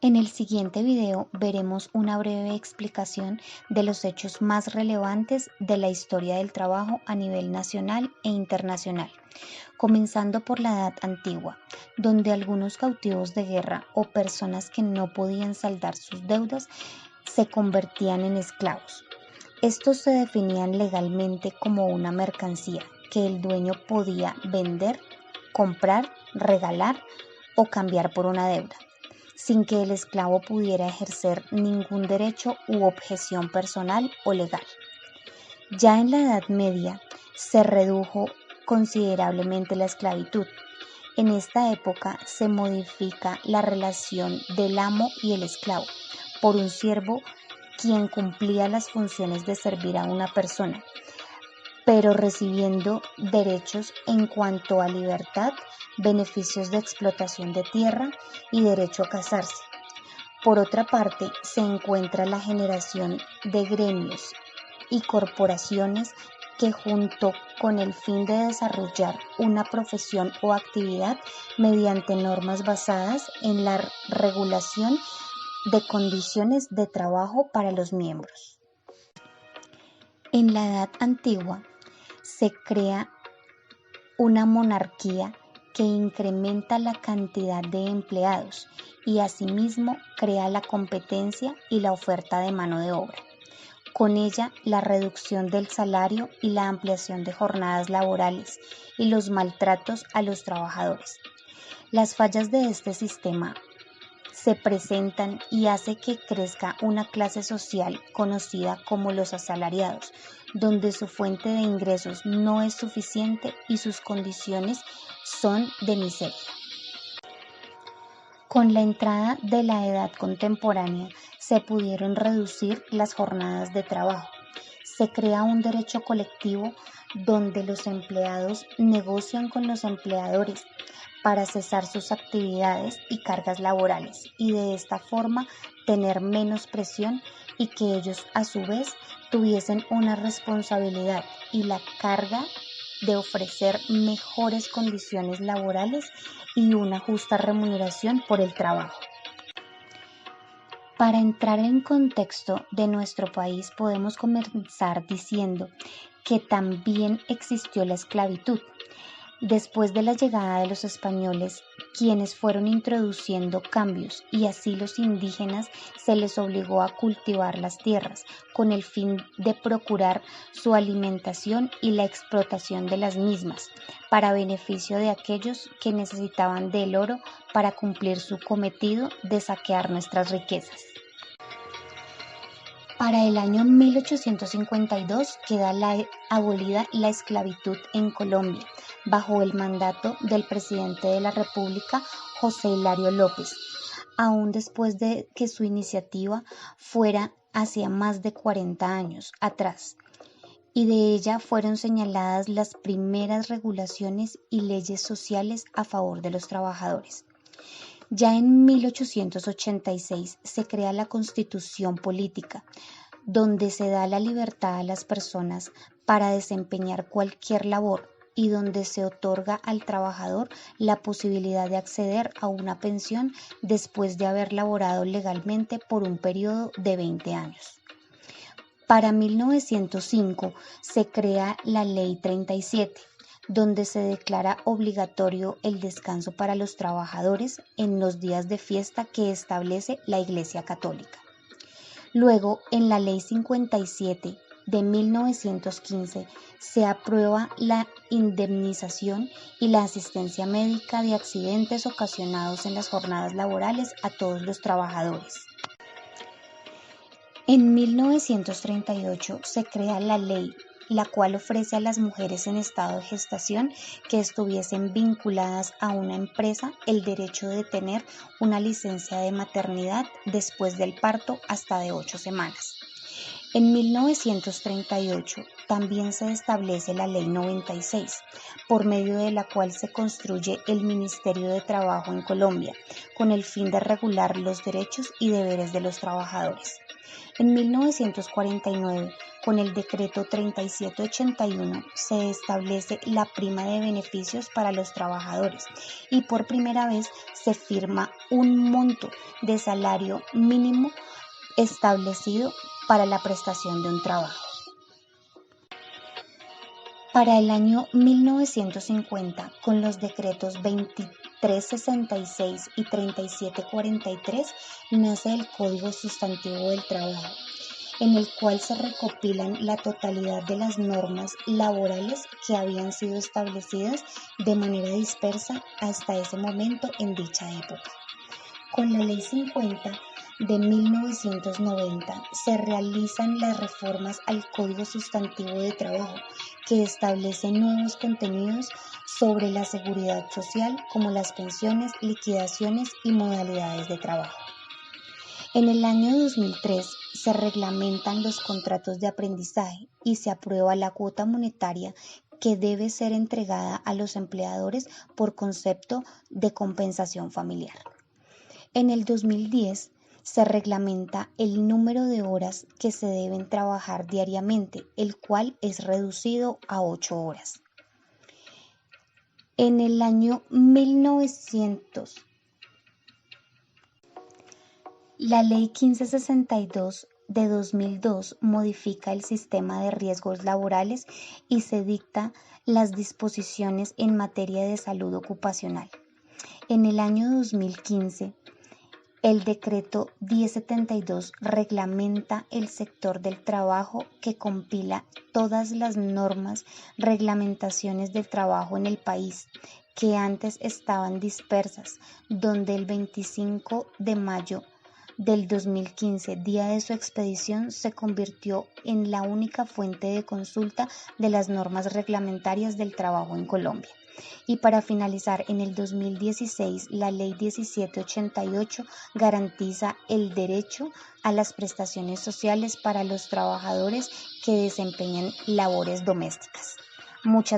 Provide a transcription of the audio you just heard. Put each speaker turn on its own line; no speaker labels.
En el siguiente video veremos una breve explicación de los hechos más relevantes de la historia del trabajo a nivel nacional e internacional, comenzando por la Edad Antigua, donde algunos cautivos de guerra o personas que no podían saldar sus deudas se convertían en esclavos. Estos se definían legalmente como una mercancía que el dueño podía vender, comprar, regalar o cambiar por una deuda, sin que el esclavo pudiera ejercer ningún derecho u objeción personal o legal. Ya en la Edad Media se redujo considerablemente la esclavitud. En esta época se modifica la relación del amo y el esclavo por un siervo quien cumplía las funciones de servir a una persona, pero recibiendo derechos en cuanto a libertad, beneficios de explotación de tierra y derecho a casarse. Por otra parte, se encuentra la generación de gremios y corporaciones que, junto con el fin de desarrollar una profesión o actividad mediante normas basadas en la regulación de condiciones de trabajo para los miembros. En la Edad Antigua se crea una monarquía que incrementa la cantidad de empleados y asimismo crea la competencia y la oferta de mano de obra. Con ella, la reducción del salario y la ampliación de jornadas laborales y los maltratos a los trabajadores. Las fallas de este sistema se presentan y hace que crezca una clase social conocida como los asalariados, donde su fuente de ingresos no es suficiente y sus condiciones son de miseria. Con la entrada de la edad contemporánea se pudieron reducir las jornadas de trabajo. Se crea un derecho colectivo donde los empleados negocian con los empleadores para cesar sus actividades y cargas laborales y de esta forma tener menos presión y que ellos a su vez tuviesen una responsabilidad y la carga de ofrecer mejores condiciones laborales y una justa remuneración por el trabajo. Para entrar en contexto de nuestro país podemos comenzar diciendo que también existió la esclavitud. Después de la llegada de los españoles, quienes fueron introduciendo cambios y así los indígenas se les obligó a cultivar las tierras con el fin de procurar su alimentación y la explotación de las mismas para beneficio de aquellos que necesitaban del oro para cumplir su cometido de saquear nuestras riquezas. Para el año 1852 queda abolida la esclavitud en Colombia, bajo el mandato del presidente de la República, José Hilario López, aún después de que su iniciativa fuera hacia más de 40 años atrás, y de ella fueron señaladas las primeras regulaciones y leyes sociales a favor de los trabajadores. Ya en 1886 se crea la Constitución Política, donde se da la libertad a las personas para desempeñar cualquier labor y donde se otorga al trabajador la posibilidad de acceder a una pensión después de haber laborado legalmente por un periodo de 20 años. Para 1905 se crea la Ley 37, donde se declara obligatorio el descanso para los trabajadores en los días de fiesta que establece la Iglesia Católica. Luego, en la Ley 57 de 1915, se aprueba la indemnización y la asistencia médica de accidentes ocasionados en las jornadas laborales a todos los trabajadores. En 1938 se crea la ley, la cual ofrece a las mujeres en estado de gestación que estuviesen vinculadas a una empresa el derecho de tener una licencia de maternidad después del parto hasta de 8 semanas. En 1938 también se establece la Ley 96, por medio de la cual se construye el Ministerio de Trabajo en Colombia, con el fin de regular los derechos y deberes de los trabajadores. En 1949 con el decreto 3781 se establece la prima de beneficios para los trabajadores y por primera vez se firma un monto de salario mínimo establecido para la prestación de un trabajo. Para el año 1950, con los decretos 2366 y 3743, nace el Código Sustantivo del Trabajo, en el cual se recopilan la totalidad de las normas laborales que habían sido establecidas de manera dispersa hasta ese momento en dicha época. Con la Ley 50 de 1990 se realizan las reformas al Código Sustantivo de Trabajo que establecen nuevos contenidos sobre la seguridad social como las pensiones, liquidaciones y modalidades de trabajo. En el año 2003 se reglamentan los contratos de aprendizaje y se aprueba la cuota monetaria que debe ser entregada a los empleadores por concepto de compensación familiar. En el 2010 se reglamenta el número de horas que se deben trabajar diariamente, el cual es reducido a 8 horas. En el año 1900, la Ley 1562 de 2002 modifica el sistema de riesgos laborales y se dicta las disposiciones en materia de salud ocupacional. En el año 2015, el decreto 1072 reglamenta el sector del trabajo que compila todas las normas, reglamentaciones del trabajo en el país que antes estaban dispersas, donde el 25 de mayo del 2015, día de su expedición, se convirtió en la única fuente de consulta de las normas reglamentarias del trabajo en Colombia. Y para finalizar, en el 2016, la Ley 1788 garantiza el derecho a las prestaciones sociales para los trabajadores que desempeñan labores domésticas. Muchas gracias.